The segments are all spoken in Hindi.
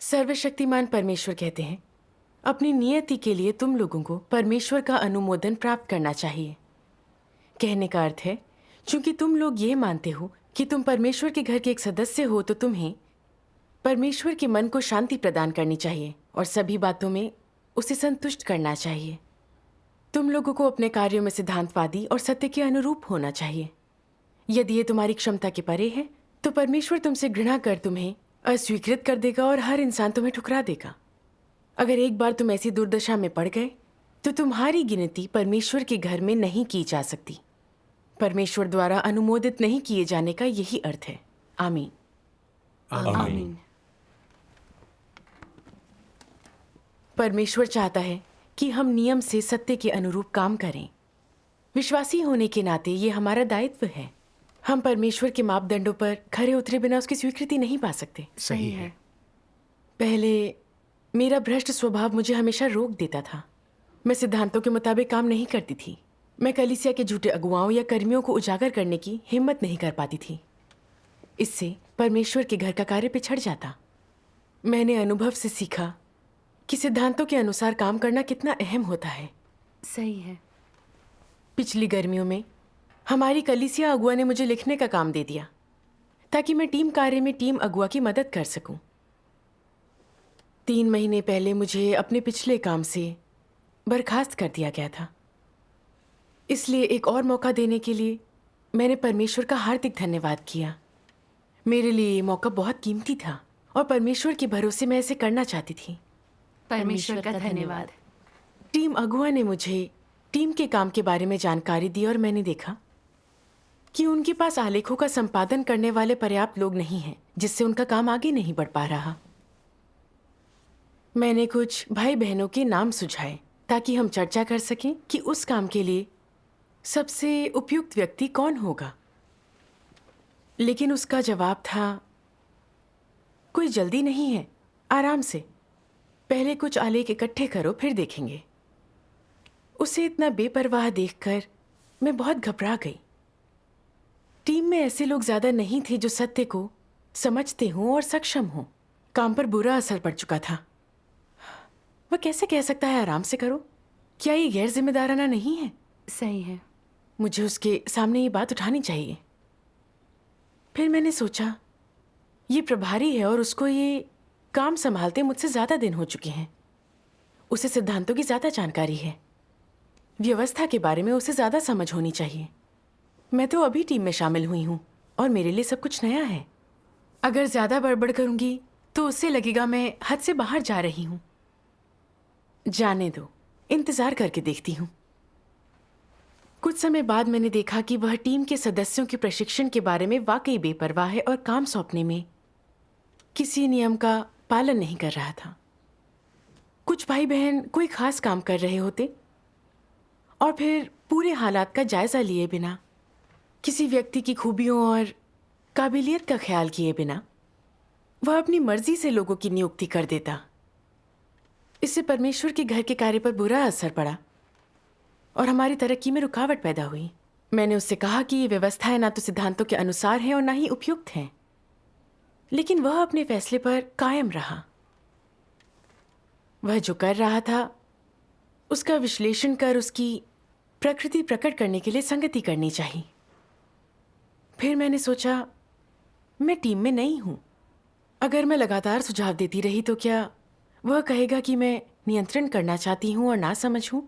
सर्वशक्तिमान परमेश्वर कहते हैं, अपनी नियति के लिए तुम लोगों को परमेश्वर का अनुमोदन प्राप्त करना चाहिए। कहने का अर्थ है, चूंकि तुम लोग ये मानते हो कि तुम परमेश्वर के घर के एक सदस्य हो, तो तुम्हें परमेश्वर के मन को शांति प्रदान करनी चाहिए और सभी बातों में उसे संतुष्ट करना चाहिए। तुम लोगों को अपने कार्यों में सिद्धांतवादी और सत्य के अनुरूप होना चाहिए। यदि ये तुम्हारी क्षमता के परे है, तो परमेश्वर तुमसे घृणा कर तुम्हें अस्वीकृत कर देगा और हर इंसान तुम्हें ठुकरा देगा। अगर एक बार तुम ऐसी दुर्दशा में पड़ गए, तो तुम्हारी गिनती परमेश्वर के घर में नहीं की जा सकती। परमेश्वर द्वारा अनुमोदित नहीं किए जाने का यही अर्थ है। आमीन। आमीन। परमेश्वर चाहता है कि हम नियम से सत्य के अनुरूप काम करें। विश्वासी होने के नाते ये हमारा दायित्व है। हम परमेश्वर के मापदंडों पर खरे उतरे बिना उसकी स्वीकृति नहीं पा सकते। सही है। पहले मेरा भ्रष्ट स्वभाव मुझे हमेशा रोक देता था। मैं सिद्धांतों के मुताबिक काम नहीं करती थी। मैं कलीसिया के झूठे अगुवाओं या कर्मियों को उजागर करने की हिम्मत नहीं कर पाती थी। इससे परमेश्वर के घर का कार्य पिछड़ जाता। मैंने अनुभव से सीखा कि सिद्धांतों के अनुसार काम करना कितना अहम होता है। सही है। पिछली गर्मियों में हमारी कलीसिया अगुआ ने मुझे लिखने का काम दे दिया ताकि मैं टीम कार्य में टीम अगुआ की मदद कर सकूं। 3 महीने पहले मुझे अपने पिछले काम से बर्खास्त कर दिया गया था। इसलिए एक और मौका देने के लिए मैंने परमेश्वर का हार्दिक धन्यवाद किया। मेरे लिए ये मौका बहुत कीमती था और परमेश्वर के भरोसे मैं इसे करना चाहती थी। परमेश्वर का धन्यवाद। टीम अगुआ ने मुझे टीम के काम के बारे में जानकारी दी और मैंने देखा कि उनके पास आलेखों का संपादन करने वाले पर्याप्त लोग नहीं हैं, जिससे उनका काम आगे नहीं बढ़ पा रहा। मैंने कुछ भाई बहनों के नाम सुझाए ताकि हम चर्चा कर सकें कि उस काम के लिए सबसे उपयुक्त व्यक्ति कौन होगा। लेकिन उसका जवाब था, कोई जल्दी नहीं है, आराम से, पहले कुछ आलेख इकट्ठे करो, फिर देखेंगे। उसे इतना बेपरवाह देखकर मैं बहुत घबरा गई। टीम में ऐसे लोग ज्यादा नहीं थे जो सत्य को समझते हों और सक्षम हों। काम पर बुरा असर पड़ चुका था। वह कैसे कह सकता है आराम से करो? क्या ये गैर जिम्मेदाराना नहीं है? सही है। मुझे उसके सामने ये बात उठानी चाहिए। फिर मैंने सोचा, ये प्रभारी है और उसको ये काम संभालते मुझसे ज्यादा दिन हो चुके हैं। उसे सिद्धांतों की ज्यादा जानकारी है। व्यवस्था के बारे में उसे ज्यादा समझ होनी चाहिए। मैं तो अभी टीम में शामिल हुई हूँ और मेरे लिए सब कुछ नया है। अगर ज्यादा बड़बड़ करूंगी तो उससे लगेगा मैं हद से बाहर जा रही हूँ। जाने दो, इंतजार करके देखती हूँ। कुछ समय बाद मैंने देखा कि वह टीम के सदस्यों के प्रशिक्षण के बारे में वाकई बेपरवाह है और काम सौंपने में किसी नियम का पालन नहीं कर रहा था। कुछ भाई बहन कोई खास काम कर रहे होते और फिर पूरे हालात का जायजा लिए बिना, किसी व्यक्ति की खूबियों और काबिलियत का ख्याल किए बिना वह अपनी मर्जी से लोगों की नियुक्ति कर देता। इससे परमेश्वर के घर के कार्य पर बुरा असर पड़ा और हमारी तरक्की में रुकावट पैदा हुई। मैंने उससे कहा कि ये व्यवस्थाएं ना तो सिद्धांतों के अनुसार हैं और ना ही उपयुक्त हैं, लेकिन वह अपने फैसले पर कायम रहा। वह जो कर रहा था उसका विश्लेषण कर उसकी प्रकृति प्रकट करने के लिए संगति करनी चाहिए। फिर मैंने सोचा, मैं टीम में नई हूं। अगर मैं लगातार सुझाव देती रही तो क्या वह कहेगा कि मैं नियंत्रण करना चाहती हूं और ना समझ हूं?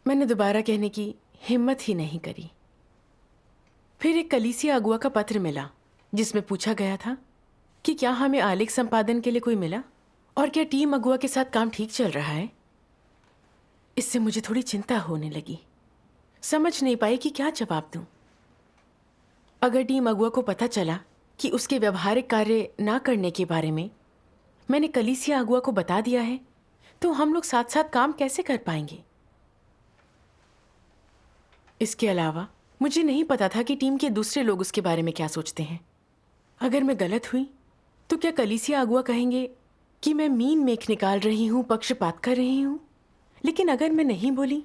मैंने दोबारा कहने की हिम्मत ही नहीं करी। फिर एक कलीसिया अगुआ का पत्र मिला जिसमें पूछा गया था कि क्या हमें आलेख संपादन के लिए कोई मिला और क्या टीम अगुआ के साथ काम ठीक चल रहा है। इससे मुझे थोड़ी चिंता होने लगी। समझ नहीं पाई कि क्या जवाब दूं। अगर टीम अगुआ को पता चला कि उसके व्यवहारिक कार्य ना करने के बारे में मैंने कलीसिया अगुआ को बता दिया है, तो हम लोग साथ साथ काम कैसे कर पाएंगे? इसके अलावा मुझे नहीं पता था कि टीम के दूसरे लोग उसके बारे में क्या सोचते हैं। अगर मैं गलत हुई तो क्या कलीसिया अगुआ कहेंगे कि मैं मीन मेख निकाल रही हूं, पक्षपात कर रही हूं? लेकिन अगर मैं नहीं बोली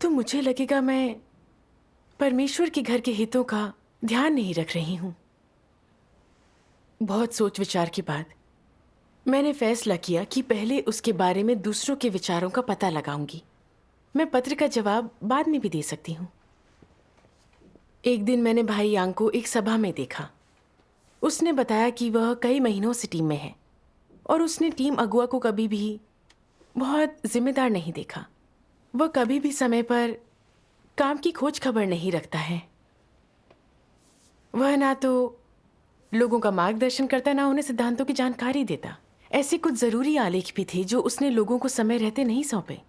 तो मुझे लगेगा मैं परमेश्वर के घर के हितों का ध्यान नहीं रख रही हूं। बहुत सोच विचार के बाद मैंने फैसला किया कि पहले उसके बारे में दूसरों के विचारों का पता लगाऊंगी। मैं पत्र का जवाब बाद में भी दे सकती हूँ। एक दिन मैंने भाई यांग को एक सभा में देखा। उसने बताया कि वह कई महीनों से टीम में है और उसने टीम अगुआ को कभी भी बहुत जिम्मेदार नहीं देखा। वह कभी भी समय पर काम की खोज खबर नहीं रखता है। वह ना तो लोगों का मार्गदर्शन करता, ना उन्हें सिद्धांतों की जानकारी देता। ऐसे कुछ जरूरी आलेख भी थे जो उसने लोगों को समय रहते नहीं सौंपे।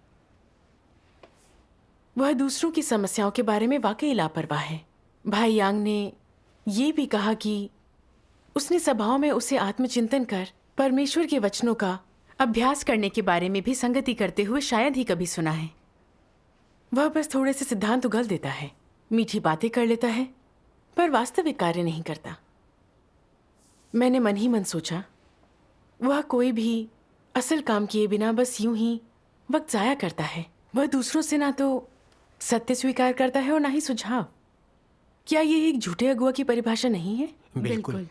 वह दूसरों की समस्याओं के बारे में वाकई लापरवाह है। भाई यांग ने ये भी कहा कि उसने सभाओं में उसे आत्मचिंतन कर परमेश्वर के वचनों का अभ्यास करने के बारे में भी संगति करते हुए शायद ही कभी सुना है। वह बस थोड़े से सिद्धांत उगल देता है, मीठी बातें कर लेता है, पर वास्तविक कार्य नहीं करता। मैंने मन ही मन सोचा, वह कोई भी असल काम किए बिना बस यूं ही वक्त जाया करता है। वह दूसरों से ना तो सत्य स्वीकार करता है और ना ही सुझाव। क्या ये एक झूठे अगुआ की परिभाषा नहीं है? बिल्कुल।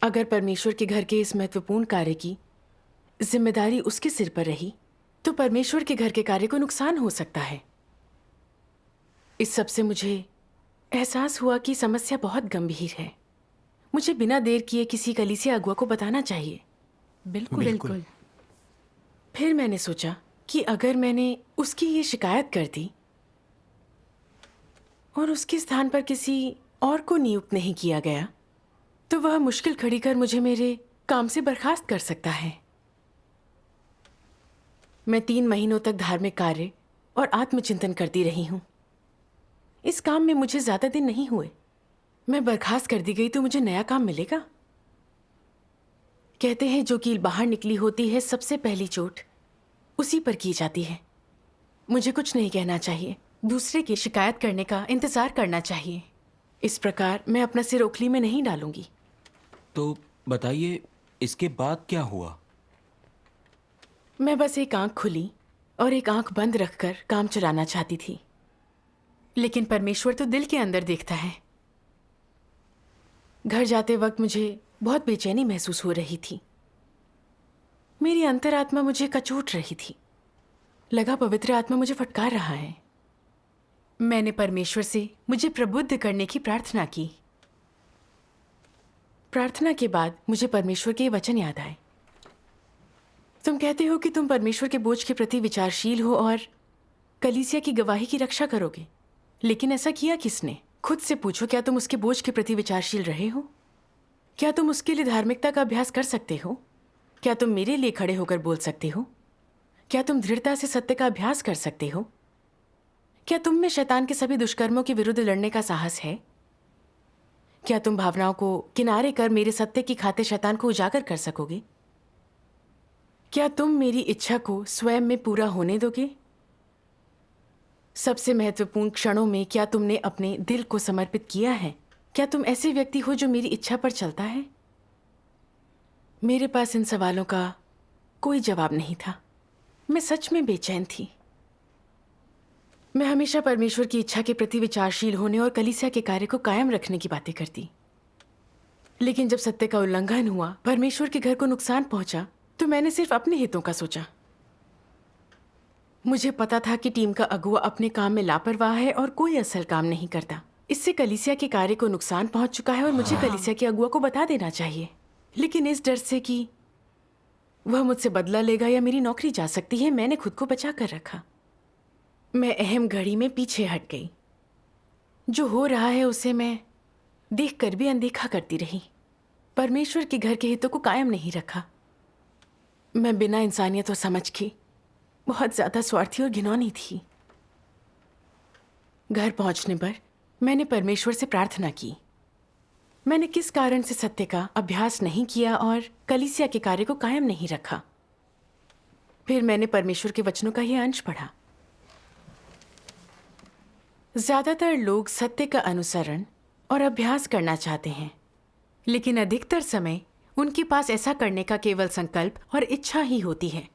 अगर परमेश्वर के घर के इस महत्वपूर्ण कार्य की जिम्मेदारी उसके सिर पर रही तो परमेश्वर के घर के कार्य को नुकसान हो सकता है। इस सब से मुझे एहसास हुआ कि समस्या बहुत गंभीर है। मुझे बिना देर किए किसी कलीसिया अगुआ को बताना चाहिए। बिल्कुल। फिर मैंने सोचा कि अगर मैंने उसकी ये शिकायत कर दी और उसके स्थान पर किसी और को नियुक्त नहीं किया गया तो वह मुश्किल खड़ी कर मुझे मेरे काम से बर्खास्त कर सकता है। मैं 3 महीनों तक धार्मिक कार्य और आत्मचिंतन करती रही हूं। इस काम में मुझे ज्यादा दिन नहीं हुए। मैं बर्खास्त कर दी गई तो मुझे नया काम मिलेगा? कहते हैं जो कील बाहर निकली होती है सबसे पहली चोट उसी पर की जाती है। मुझे कुछ नहीं कहना चाहिए, दूसरे की शिकायत करने का इंतजार करना चाहिए। इस प्रकार मैं अपना सिर ओखली में नहीं डालूंगी। तो बताइए, इसके बाद क्या हुआ? मैं बस एक आंख खुली और एक आंख बंद रखकर काम चलाना चाहती थी, लेकिन परमेश्वर तो दिल के अंदर देखता है। घर जाते वक्त मुझे बहुत बेचैनी महसूस हो रही थी। मेरी अंतरात्मा मुझे कचोट रही थी। लगा पवित्र आत्मा मुझे फटकार रहा है। मैंने परमेश्वर से मुझे प्रबुद्ध करने की प्रार्थना की। प्रार्थना के बाद मुझे परमेश्वर के ये वचन याद आए। तुम कहते हो कि तुम परमेश्वर के बोझ के प्रति विचारशील हो और कलीसिया की गवाही की रक्षा करोगे, लेकिन ऐसा किया किसने? खुद से पूछो, क्या तुम उसके बोझ के प्रति विचारशील रहे हो? क्या तुम उसके लिए धार्मिकता का अभ्यास कर सकते हो? क्या तुम मेरे लिए खड़े होकर बोल सकते हो? क्या तुम दृढ़ता से सत्य का अभ्यास कर सकते हो? क्या तुम में शैतान के सभी दुष्कर्मों के विरुद्ध लड़ने का साहस है? क्या तुम भावनाओं को किनारे कर मेरे सत्य की खातिर शैतान को उजागर कर सकोगे? क्या तुम मेरी इच्छा को स्वयं में पूरा होने दोगे? सबसे महत्वपूर्ण क्षणों में क्या तुमने अपने दिल को समर्पित किया है? क्या तुम ऐसे व्यक्ति हो जो मेरी इच्छा पर चलता है? मेरे पास इन सवालों का कोई जवाब नहीं था। मैं सच में बेचैन थी। मैं हमेशा परमेश्वर की इच्छा के प्रति विचारशील होने और कलीसिया के कार्य को कायम रखने की बातें करती, लेकिन जब सत्य का उल्लंघन हुआ, परमेश्वर के घर को नुकसान पहुंचा, तो मैंने सिर्फ अपने हितों का सोचा। मुझे पता था कि टीम का अगुआ अपने काम में लापरवाह है और कोई असल काम नहीं करता। इससे कलीसिया के कार्य को नुकसान पहुंच चुका है और मुझे कलीसिया के अगुआ को बता देना चाहिए, लेकिन इस डर से कि वह मुझसे बदला लेगा या मेरी नौकरी जा सकती है, मैंने खुद को बचा कर रखा। मैं अहम घड़ी में पीछे हट गई। जो हो रहा है उसे मैं देखकर भी अनदेखा करती रही। परमेश्वर के घर के हितों को कायम नहीं रखा। मैं बिना इंसानियत और समझ के बहुत ज्यादा स्वार्थी और घिनौनी थी। घर पहुंचने पर मैंने परमेश्वर से प्रार्थना की। मैंने किस कारण से सत्य का अभ्यास नहीं किया और कलीसिया के कार्य को कायम नहीं रखा। फिर मैंने परमेश्वर के वचनों का यह अंश पढ़ा। ज्यादातर लोग सत्य का अनुसरण और अभ्यास करना चाहते हैं, लेकिन अधिकतर समय उनके पास ऐसा करने का केवल संकल्प और इच्छा ही होती है।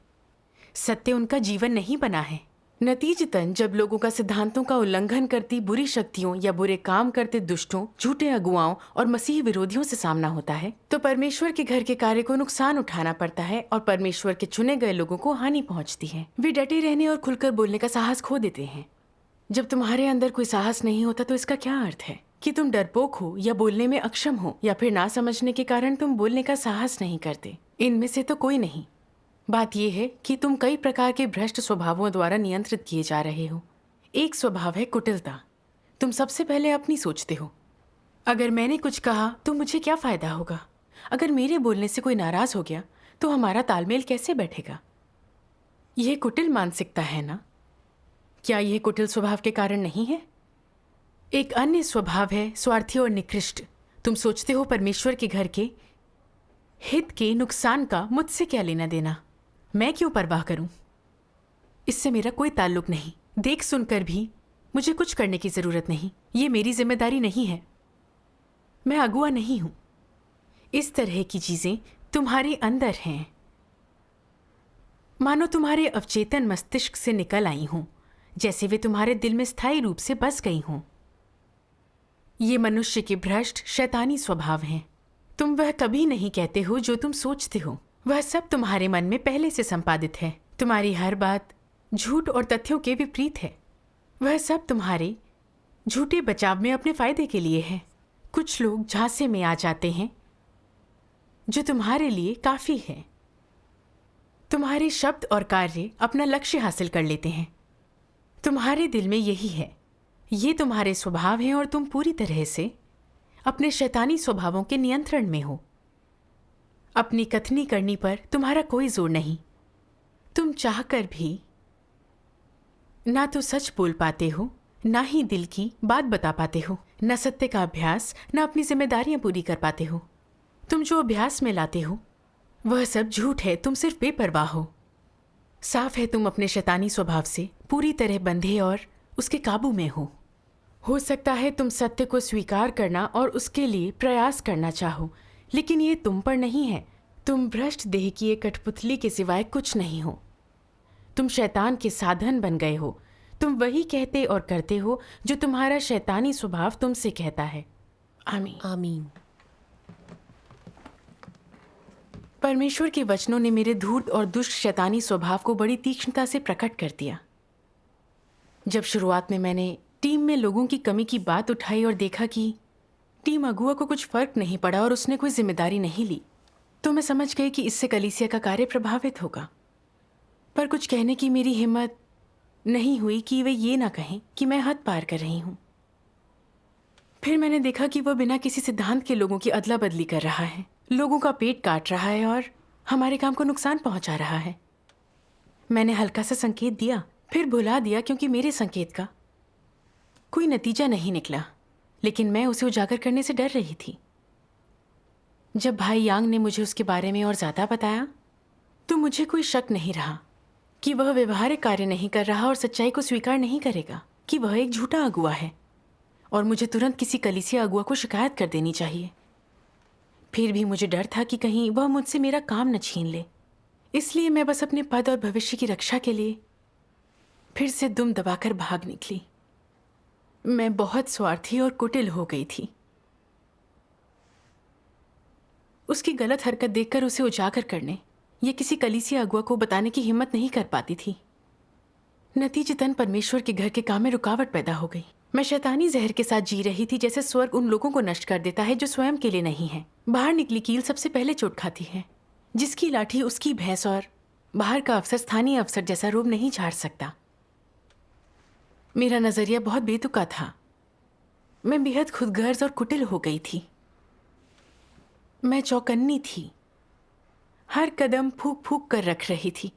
सत्य उनका जीवन नहीं बना है। नतीजतन जब लोगों का सिद्धांतों का उल्लंघन करती बुरी शक्तियों या बुरे काम करते दुष्टों, झूठे अगुवाओं और मसीह विरोधियों से सामना होता है, तो परमेश्वर के घर के कार्य को नुकसान उठाना पड़ता है और परमेश्वर के चुने गए लोगों को हानि पहुंचती है। वे डटे रहने और खुलकर बोलने का साहस खो देते हैं। जब तुम्हारे अंदर कोई साहस नहीं होता तो इसका क्या अर्थ है? कि तुम डरपोक हो या बोलने में अक्षम हो, या फिर ना समझने के कारण तुम बोलने का साहस नहीं करते। इनमें से तो कोई नहीं। बात यह है कि तुम कई प्रकार के भ्रष्ट स्वभावों द्वारा नियंत्रित किए जा रहे हो। एक स्वभाव है कुटिलता। तुम सबसे पहले अपनी सोचते हो, अगर मैंने कुछ कहा तो मुझे क्या फायदा होगा? अगर मेरे बोलने से कोई नाराज हो गया तो हमारा तालमेल कैसे बैठेगा? यह कुटिल मानसिकता है ना? क्या यह कुटिल स्वभाव के कारण नहीं है? एक अन्य स्वभाव है स्वार्थी और निकृष्ट। तुम सोचते हो परमेश्वर के घर के हित के नुकसान का मुझसे क्या लेना देना? मैं क्यों परवाह करूं? इससे मेरा कोई ताल्लुक नहीं। देख सुनकर भी मुझे कुछ करने की जरूरत नहीं। ये मेरी जिम्मेदारी नहीं है। मैं अगुआ नहीं हूं। इस तरह की चीजें तुम्हारे अंदर हैं, मानो तुम्हारे अवचेतन मस्तिष्क से निकल आई हों, जैसे वे तुम्हारे दिल में स्थायी रूप से बस गई हों। ये मनुष्य के भ्रष्ट शैतानी स्वभाव हैं। तुम वह कभी नहीं कहते हो जो तुम सोचते हो। वह सब तुम्हारे मन में पहले से संपादित है। तुम्हारी हर बात झूठ और तथ्यों के विपरीत है। वह सब तुम्हारे झूठे बचाव में अपने फायदे के लिए है। कुछ लोग झांसे में आ जाते हैं जो तुम्हारे लिए काफी है। तुम्हारे शब्द और कार्य अपना लक्ष्य हासिल कर लेते हैं। तुम्हारे दिल में यही है। ये तुम्हारे स्वभाव हैं और तुम पूरी तरह से अपने शैतानी स्वभावों के नियंत्रण में हो। अपनी कथनी करनी पर तुम्हारा कोई जोर नहीं। तुम चाहकर भी ना तो सच बोल पाते हो, ना ही दिल की बात बता पाते हो, न सत्य का अभ्यास, न अपनी जिम्मेदारियां पूरी कर पाते हो। तुम जो अभ्यास में लाते हो वह सब झूठ है। तुम सिर्फ बेपरवाह हो। साफ है तुम अपने शैतानी स्वभाव से पूरी तरह बंधे और उसके काबू में हो सकता है तुम सत्य को स्वीकार करना और उसके लिए प्रयास करना चाहो, लेकिन ये तुम पर नहीं है। तुम भ्रष्ट देह की एक कठपुतली के सिवाय कुछ नहीं हो। तुम शैतान के साधन बन गए हो। तुम वही कहते और करते हो जो तुम्हारा शैतानी स्वभाव तुमसे कहता है। आमीन। आमीन। परमेश्वर के वचनों ने मेरे धूर्त और दुष्ट शैतानी स्वभाव को बड़ी तीक्ष्णता से प्रकट कर दिया। जब शुरुआत में मैंने टीम में लोगों की कमी की बात उठाई और देखा कि टीम अगुआ को कुछ फर्क नहीं पड़ा और उसने कोई जिम्मेदारी नहीं ली, तो मैं समझ गई कि इससे कलीसिया का कार्य प्रभावित होगा। पर कुछ कहने की मेरी हिम्मत नहीं हुई कि वे ये ना कहें कि मैं हद पार कर रही हूं। फिर मैंने देखा कि वह बिना किसी सिद्धांत के लोगों की अदला बदली कर रहा है, लोगों का पेट काट रहा है और हमारे काम को नुकसान पहुंचा रहा है। मैंने हल्का सा संकेत दिया, फिर भुला दिया क्योंकि मेरे संकेत का कोई नतीजा नहीं निकला, लेकिन मैं उसे उजागर करने से डर रही थी। जब भाई यांग ने मुझे उसके बारे में और ज़्यादा बताया तो मुझे कोई शक नहीं रहा कि वह व्यवहारिक कार्य नहीं कर रहा और सच्चाई को स्वीकार नहीं करेगा, कि वह एक झूठा अगुआ है और मुझे तुरंत किसी कलीसिया अगुआ को शिकायत कर देनी चाहिए। फिर भी मुझे डर था कि कहीं वह मुझसे मेरा काम न छीन ले, इसलिए मैं बस अपने पद और भविष्य की रक्षा के लिए फिर से दुम दबाकर भाग निकली। मैं बहुत स्वार्थी और कुटिल हो गई थी। उसकी गलत हरकत देखकर उसे उजागर करने या किसी कलीसिया अगुआ को बताने की हिम्मत नहीं कर पाती थी। नतीजतन परमेश्वर के घर के काम में रुकावट पैदा हो गई। मैं शैतानी जहर के साथ जी रही थी, जैसे स्वर्ग उन लोगों को नष्ट कर देता है जो स्वयं के लिए नहीं है। बाहर निकली कील सबसे पहले चोट खाती है। जिसकी लाठी उसकी भैंस, और बाहर का अफसर स्थानीय अफसर जैसा रूप नहीं झाड़ सकता। मेरा नजरिया बहुत बेतुका था। मैं बेहद खुदगर्ज और कुटिल हो गई थी। मैं चौकन्नी थी, हर कदम फूक फूक कर रख रही थी,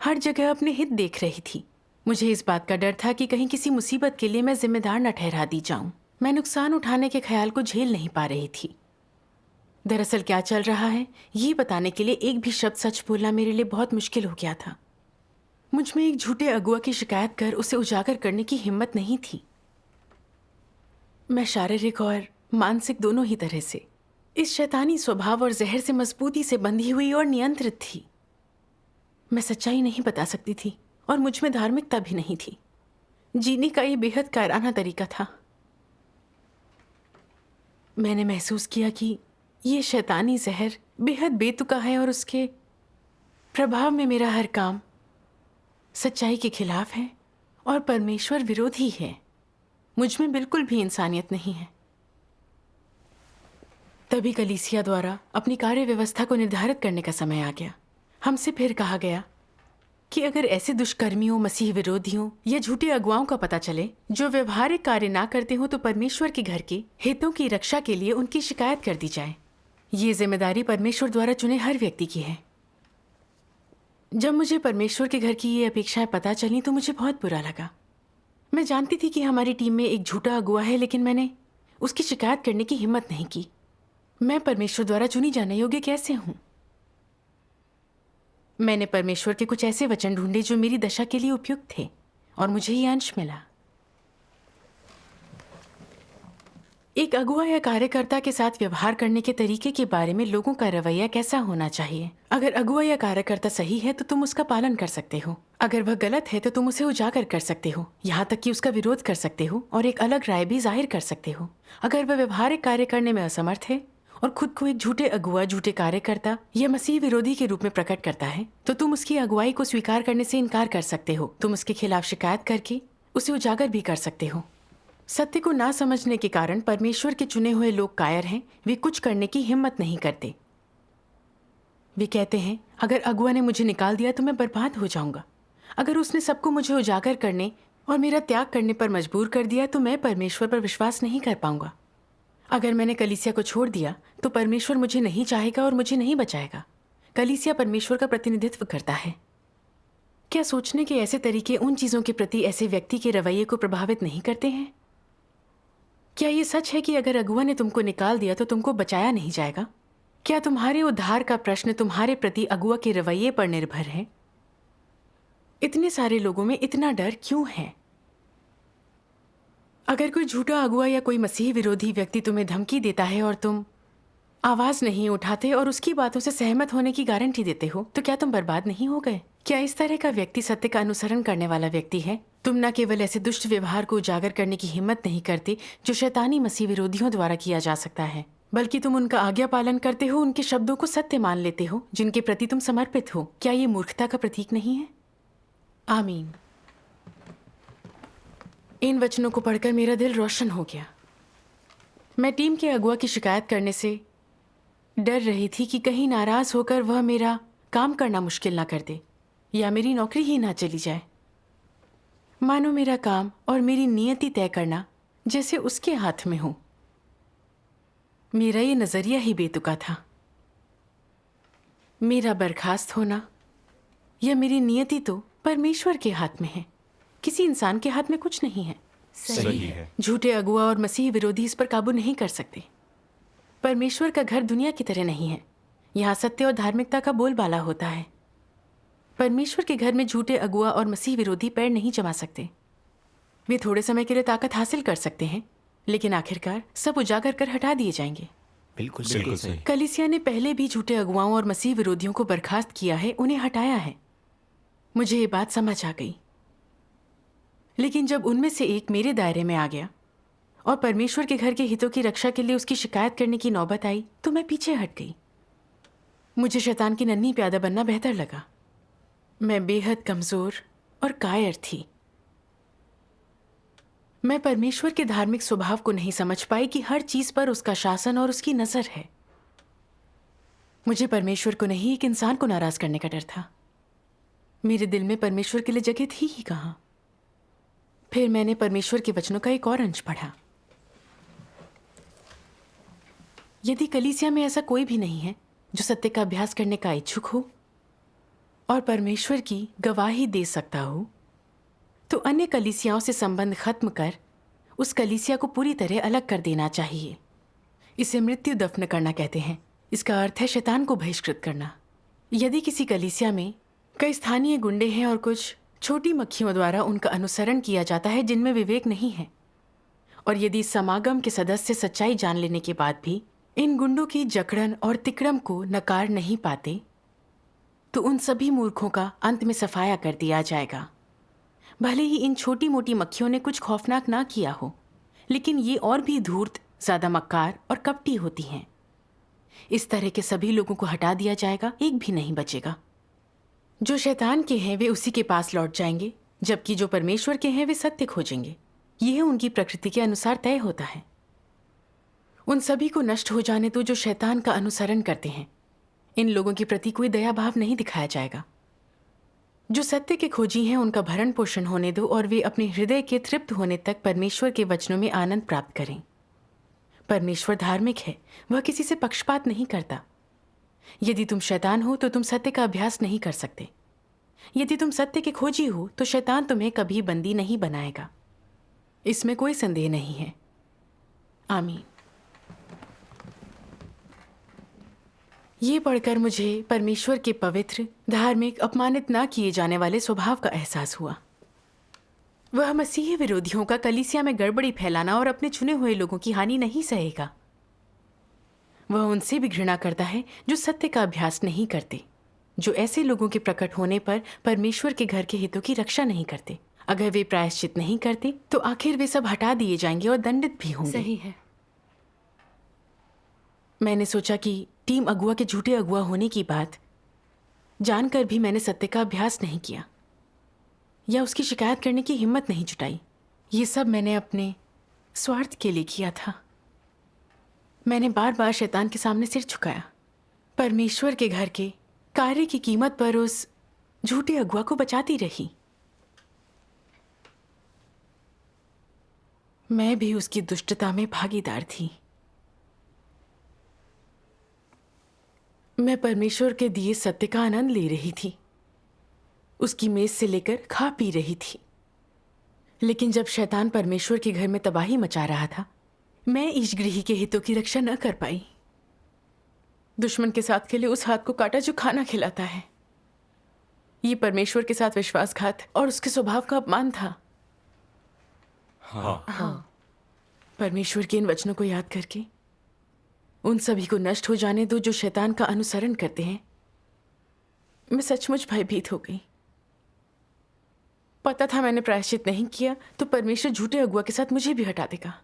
हर जगह अपने हित देख रही थी। मुझे इस बात का डर था कि कहीं किसी मुसीबत के लिए मैं जिम्मेदार न ठहरा दी जाऊं। मैं नुकसान उठाने के ख्याल को झेल नहीं पा रही थी। दरअसल क्या चल रहा है ये बताने के लिए एक भी शब्द सच बोलना मेरे लिए बहुत मुश्किल हो गया था। मुझ में एक झूठे अगुआ की शिकायत कर उसे उजागर करने की हिम्मत नहीं थी। मैं शारीरिक और मानसिक दोनों ही तरह से इस शैतानी स्वभाव और जहर से मजबूती से बंधी हुई और नियंत्रित थी। मैं सच्चाई नहीं बता सकती थी और मुझ में धार्मिकता भी नहीं थी। जीने का ये बेहद कायराना तरीका था। मैंने महसूस किया कि ये शैतानी जहर बेहद बेतुका है और उसके प्रभाव में मेरा हर काम सच्चाई के खिलाफ है और परमेश्वर विरोधी है। मुझ में बिल्कुल भी इंसानियत नहीं है। तभी कलीसिया द्वारा अपनी कार्य व्यवस्था को निर्धारित करने का समय आ गया। हमसे फिर कहा गया कि अगर ऐसे दुष्कर्मियों, मसीह विरोधियों या झूठे अगुवाओं का पता चले जो व्यवहारिक कार्य ना करते हो तो परमेश्वर के घर के हितों की रक्षा के लिए उनकी शिकायत कर दी जाए। ये जिम्मेदारी परमेश्वर द्वारा चुने हर व्यक्ति की है। जब मुझे परमेश्वर के घर की ये अपेक्षाएं पता चली तो मुझे बहुत बुरा लगा। मैं जानती थी कि हमारी टीम में एक झूठा अगुआ है, लेकिन मैंने उसकी शिकायत करने की हिम्मत नहीं की। मैं परमेश्वर द्वारा चुनी जाने योग्य कैसे हूं? मैंने परमेश्वर के कुछ ऐसे वचन ढूंढे जो मेरी दशा के लिए उपयुक्त थे और मुझे ये अंश मिला। एक अगुआ या कार्यकर्ता के साथ व्यवहार करने के तरीके के बारे में लोगों का रवैया कैसा होना चाहिए। अगर अगुआ या कार्यकर्ता सही है तो तुम उसका पालन कर सकते हो। अगर वह गलत है तो तुम उसे उजागर कर सकते हो, यहाँ तक कि उसका विरोध कर सकते हो और एक अलग राय भी जाहिर कर सकते हो। अगर वह व्यवहारिक कार्य करने में असमर्थ है और खुद को एक झूठे अगुआ, झूठे कार्यकर्ता या मसीह विरोधी के रूप में प्रकट करता है तो तुम उसकी अगुवाई को स्वीकार करने से इनकार कर सकते हो। तुम उसके खिलाफ शिकायत करके उसे उजागर भी कर सकते हो। सत्य को ना समझने के कारण परमेश्वर के चुने हुए लोग कायर हैं। वे कुछ करने की हिम्मत नहीं करते। वे कहते हैं, अगर अगुआ ने मुझे निकाल दिया तो मैं बर्बाद हो जाऊंगा। अगर उसने सबको मुझे उजागर करने और मेरा त्याग करने पर मजबूर कर दिया तो मैं परमेश्वर पर विश्वास नहीं कर पाऊंगा। अगर मैंने कलीसिया को छोड़ दिया तो परमेश्वर मुझे नहीं चाहेगा और मुझे नहीं बचाएगा। कलीसिया परमेश्वर का प्रतिनिधित्व करता है। क्या सोचने के ऐसे तरीके उन चीजों के प्रति ऐसे व्यक्ति के रवैये को प्रभावित नहीं करते हैं? क्या ये सच है कि अगर अगुआ ने तुमको निकाल दिया तो तुमको बचाया नहीं जाएगा? क्या तुम्हारे उद्धार का प्रश्न तुम्हारे प्रति अगुआ के रवैये पर निर्भर है? इतने सारे लोगों में इतना डर क्यों है? अगर कोई झूठा अगुआ या कोई मसीह विरोधी व्यक्ति तुम्हें धमकी देता है और तुम आवाज नहीं उठाते और उसकी बातों से सहमत होने की गारंटी देते हो तो क्या तुम बर्बाद नहीं हो गए? क्या इस तरह का व्यक्ति सत्य का अनुसरण करने वाला व्यक्ति है? तुम न केवल ऐसे दुष्ट व्यवहार को उजागर करने की हिम्मत नहीं करते जो शैतानी मसीह विरोधियों द्वारा किया जा सकता है, बल्कि तुम उनका आज्ञा पालन करते हो, उनके शब्दों को सत्य मान लेते हो जिनके प्रति तुम समर्पित हो। क्या ये मूर्खता का प्रतीक नहीं है? आमीन। इन वचनों को पढ़कर मेरा दिल रोशन हो गया। मैं टीम के अगुआ की शिकायत करने से डर रही थी कि कहीं नाराज होकर वह मेरा काम करना मुश्किल ना कर दे या मेरी नौकरी ही ना चली जाए। मानो मेरा काम और मेरी नियति तय करना जैसे उसके हाथ में हो। मेरा ये नजरिया ही बेतुका था। मेरा बर्खास्त होना या मेरी नियति तो परमेश्वर के हाथ में है, किसी इंसान के हाथ में कुछ नहीं है। सही है। झूठे अगुआ और मसीह विरोधी इस पर काबू नहीं कर सकते। परमेश्वर का घर दुनिया की तरह नहीं है। यहाँ सत्य और धार्मिकता का बोलबाला होता है। परमेश्वर के घर में झूठे अगुआ और मसीह विरोधी पैर नहीं जमा सकते। वे थोड़े समय के लिए ताकत हासिल कर सकते हैं, लेकिन आखिरकार सब उजागर कर हटा दिए जाएंगे। बिल्कुल सही। कलीसिया ने पहले भी झूठे अगुआओं और मसीह विरोधियों को बर्खास्त किया है, उन्हें हटाया है। मुझे ये बात समझ आ गई। लेकिन जब उनमें से एक मेरे दायरे में आ गया और परमेश्वर के घर के हितों की रक्षा के लिए उसकी शिकायत करने की नौबत आई तो मैं पीछे हट गई। मुझे शैतान की नन्ही प्यादा बनना बेहतर लगा। मैं बेहद कमजोर और कायर थी। मैं परमेश्वर के धार्मिक स्वभाव को नहीं समझ पाई कि हर चीज पर उसका शासन और उसकी नजर है। मुझे परमेश्वर को नहीं, एक इंसान को नाराज करने का डर था। मेरे दिल में परमेश्वर के लिए जगह थी ही कहां। फिर मैंने परमेश्वर के वचनों का एक और अंश पढ़ा। यदि कलीसिया में ऐसा कोई भी नहीं है जो सत्य का अभ्यास करने का इच्छुक हो और परमेश्वर की गवाही दे सकता हो, तो अन्य कलीसियाओं से संबंध खत्म कर उस कलीसिया को पूरी तरह अलग कर देना चाहिए। इसे मृत्यु दफन करना कहते हैं। इसका अर्थ है शैतान को बहिष्कृत करना। यदि किसी कलीसिया में कई स्थानीय गुंडे हैं और कुछ छोटी मक्खियों द्वारा उनका अनुसरण किया जाता है जिनमें विवेक नहीं है, और यदि समागम के सदस्य सच्चाई जान लेने के बाद भी इन गुंडों की जकड़न और तिकड़म को नकार नहीं पाते, तो उन सभी मूर्खों का अंत में सफाया कर दिया जाएगा। भले ही इन छोटी मोटी मक्खियों ने कुछ खौफनाक ना किया हो, लेकिन ये और भी धूर्त, ज्यादा मक्कार और कपटी होती हैं। इस तरह के सभी लोगों को हटा दिया जाएगा, एक भी नहीं बचेगा। जो शैतान के हैं वे उसी के पास लौट जाएंगे, जबकि जो परमेश्वर के हैं वे सत्य खोजेंगे। यह उनकी प्रकृति के अनुसार तय होता है। उन सभी को नष्ट हो जाने दो जो शैतान का अनुसरण करते हैं। इन लोगों के प्रति कोई दया भाव नहीं दिखाया जाएगा। जो सत्य के खोजी हैं उनका भरण पोषण होने दो और वे अपने हृदय के तृप्त होने तक परमेश्वर के वचनों में आनंद प्राप्त करें। परमेश्वर धार्मिक है, वह किसी से पक्षपात नहीं करता। यदि तुम शैतान हो तो तुम सत्य का अभ्यास नहीं कर सकते। यदि तुम सत्य के खोजी हो तो शैतान तुम्हें कभी बंदी नहीं बनाएगा। इसमें कोई संदेह नहीं है। आमीन। ये पढ़कर मुझे परमेश्वर के पवित्र, धार्मिक, अपमानित ना किए जाने वाले स्वभाव का एहसास हुआ। वह मसीही विरोधियों का कलीसिया में गड़बड़ी फैलाना और अपने चुने हुए लोगों की हानि नहीं सहेगा। वह उनसे भी घृणा करता है जो सत्य का अभ्यास नहीं करते, जो ऐसे लोगों के प्रकट होने पर परमेश्वर के घर के हितों की रक्षा नहीं करते। अगर वे प्रायश्चित नहीं करते तो आखिर वे सब हटा दिए जाएंगे और दंडित भी होंगे। सही है। मैंने सोचा कि टीम अगुआ के झूठे अगुआ होने की बात जानकर भी मैंने सत्य का अभ्यास नहीं किया या उसकी शिकायत करने की हिम्मत नहीं जुटाई। ये सब मैंने अपने स्वार्थ के लिए किया था। मैंने बार बार शैतान के सामने सिर झुकाया। परमेश्वर के घर के कार्य की कीमत पर उस झूठे अगुआ को बचाती रही। मैं भी उसकी दुष्टता में भागीदार थी। मैं परमेश्वर के दिए सत्य का आनंद ले रही थी, उसकी मेज से लेकर खा पी रही थी। लेकिन जब शैतान परमेश्वर के घर में तबाही मचा रहा था, मैं ईशगृही के हितों की रक्षा न कर पाई। दुश्मन के साथ खेले उस हाथ को काटा जो खाना खिलाता है। ये परमेश्वर के साथ विश्वासघात और उसके स्वभाव का अपमान था। हाँ। परमेश्वर के इन वचनों को याद करके उन सभी को नष्ट हो जाने दो जो शैतान का अनुसरण करते हैं। मैं सचमुच भयभीत हो गई। पता था मैंने प्रायश्चित नहीं किया तो परमेश्वर झूठे अगुआ के साथ मुझे भी हटा देगा।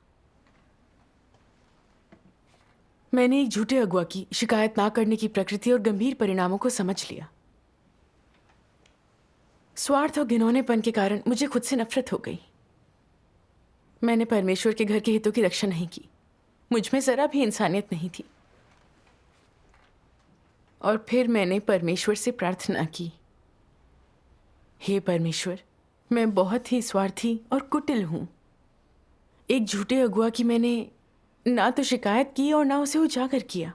मैंने एक झूठे अगुआ की शिकायत ना करने की प्रकृति और गंभीर परिणामों को समझ लिया। स्वार्थ और घिनौनेपन के कारण मुझे खुद से नफरत हो गई। मैंने परमेश्वर के घर के हितों की रक्षा नहीं की। मुझ में जरा भी इंसानियत नहीं थी। और फिर मैंने परमेश्वर से प्रार्थना की, हे परमेश्वर, मैं बहुत ही स्वार्थी और कुटिल हूं। एक झूठे अगुआ की मैंने ना तो शिकायत की और ना उसे उजागर किया।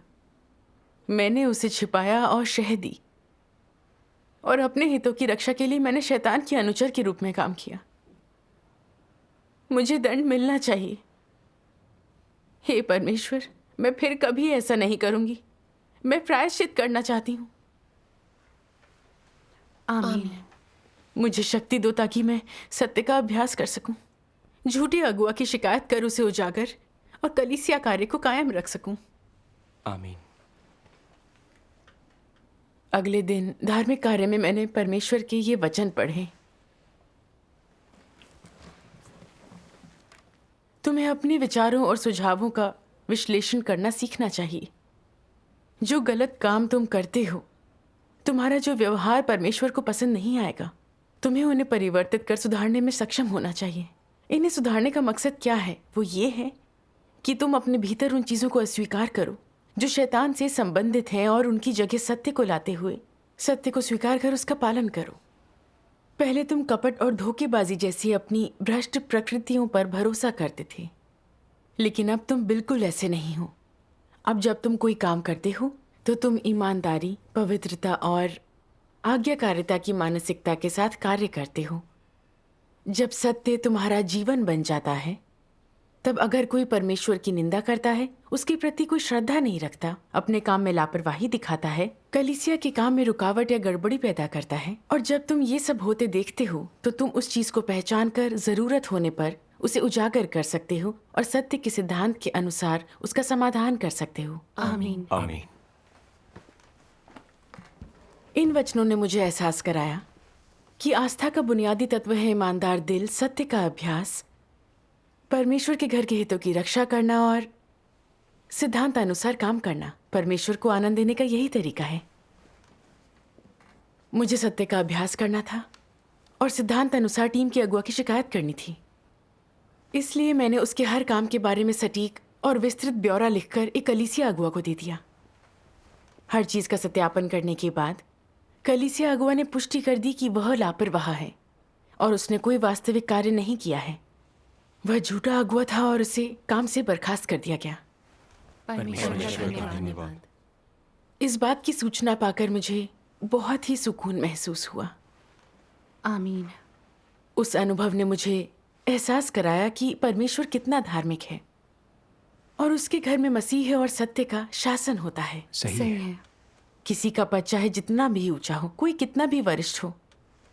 मैंने उसे छिपाया और शह दी, और अपने हितों की रक्षा के लिए मैंने शैतान के अनुचर के रूप में काम किया। मुझे दंड मिलना चाहिए। हे परमेश्वर, मैं फिर कभी ऐसा नहीं करूंगी। मैं प्रायश्चित करना चाहती हूँ। आमीन। मुझे शक्ति दो ताकि मैं सत्य का अभ्यास कर सकूं, झूठे अगुआ की शिकायत कर उसे उजागर और कलीसिया कार्य को कायम रख सकूं। आमीन। अगले दिन धार्मिक कार्य में मैंने परमेश्वर के ये वचन पढ़े। तुम्हें अपने विचारों और सुझावों का विश्लेषण करना सीखना चाहिए। जो गलत काम तुम करते हो, तुम्हारा जो व्यवहार परमेश्वर को पसंद नहीं आएगा, तुम्हें उन्हें परिवर्तित कर सुधारने में सक्षम होना चाहिए। इन्हें सुधारने का मकसद क्या है? वो ये है कि तुम अपने भीतर उन चीज़ों को अस्वीकार करो जो शैतान से संबंधित हैं और उनकी जगह सत्य को लाते हुए सत्य को स्वीकार कर उसका पालन करो। पहले तुम कपट और धोखेबाजी जैसी अपनी भ्रष्ट प्रकृतियों पर भरोसा करते थे, लेकिन अब तुम बिल्कुल ऐसे नहीं हो। अब जब तुम कोई काम करते हो तो तुम ईमानदारी, पवित्रता और आज्ञाकारिता की मानसिकता के साथ कार्य करते हो। जब सत्य तुम्हारा जीवन बन जाता है, तब अगर कोई परमेश्वर की निंदा करता है, उसके प्रति कोई श्रद्धा नहीं रखता, अपने काम में लापरवाही दिखाता है, कलीसिया के काम में रुकावट या गड़बड़ी पैदा करता है, और जब तुम ये सब होते देखते हो तो तुम उस चीज को पहचान कर जरूरत होने पर उसे उजागर कर सकते हो और सत्य के सिद्धांत के अनुसार उसका समाधान कर सकते हो। आमीन। आमीन। इन वचनों ने मुझे एहसास कराया कि आस्था का बुनियादी तत्व है ईमानदार दिल, सत्य का अभ्यास, परमेश्वर के घर के हितों की रक्षा करना और सिद्धांत अनुसार काम करना। परमेश्वर को आनंद देने का यही तरीका है। मुझे सत्य का अभ्यास करना था और सिद्धांत अनुसार टीम की अगुआ की शिकायत करनी थी। इसलिए मैंने उसके हर काम के बारे में सटीक और विस्तृत ब्यौरा लिखकर एक कलीसिया अगुआ को दे दिया। हर चीज का सत्यापन करने के बाद कलीसिया अगुआ ने पुष्टि कर दी कि वह लापरवाह है और उसने कोई वास्तविक कार्य नहीं किया है। वह झूठा अगुआ था और उसे काम से बर्खास्त कर दिया गया। परमेश्वर का धन्यवाद। इस बात की सूचना पाकर मुझे बहुत ही सुकून महसूस हुआ। आमीन। उस अनुभव ने मुझे एहसास कराया कि परमेश्वर कितना धार्मिक है और उसके घर में मसीह और सत्य का शासन होता है। सही है। किसी का पद चाहे जितना भी ऊंचा हो, कोई कितना भी वरिष्ठ हो,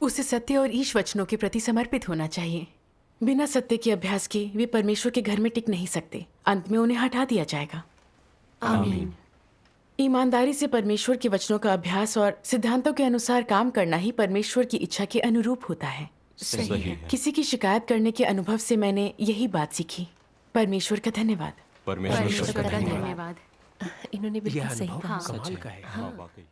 उसे सत्य और ईश वचनों के प्रति समर्पित होना चाहिए। बिना सत्य के अभ्यास के वे परमेश्वर के घर में टिक नहीं सकते। अंत में उन्हें हटा दिया जाएगा। आमीन। ईमानदारी से परमेश्वर के वचनों का अभ्यास और सिद्धांतों के अनुसार काम करना ही परमेश्वर की इच्छा के अनुरूप होता है। सही है। किसी की शिकायत करने के अनुभव से मैंने यही बात सीखी। परमेश्वर का धन्यवाद। परमेश्वर का धन्यवाद। इन्होंने यह बिल्कुल सही अनुभव कहा। कमाल का है। हाँ वाकई।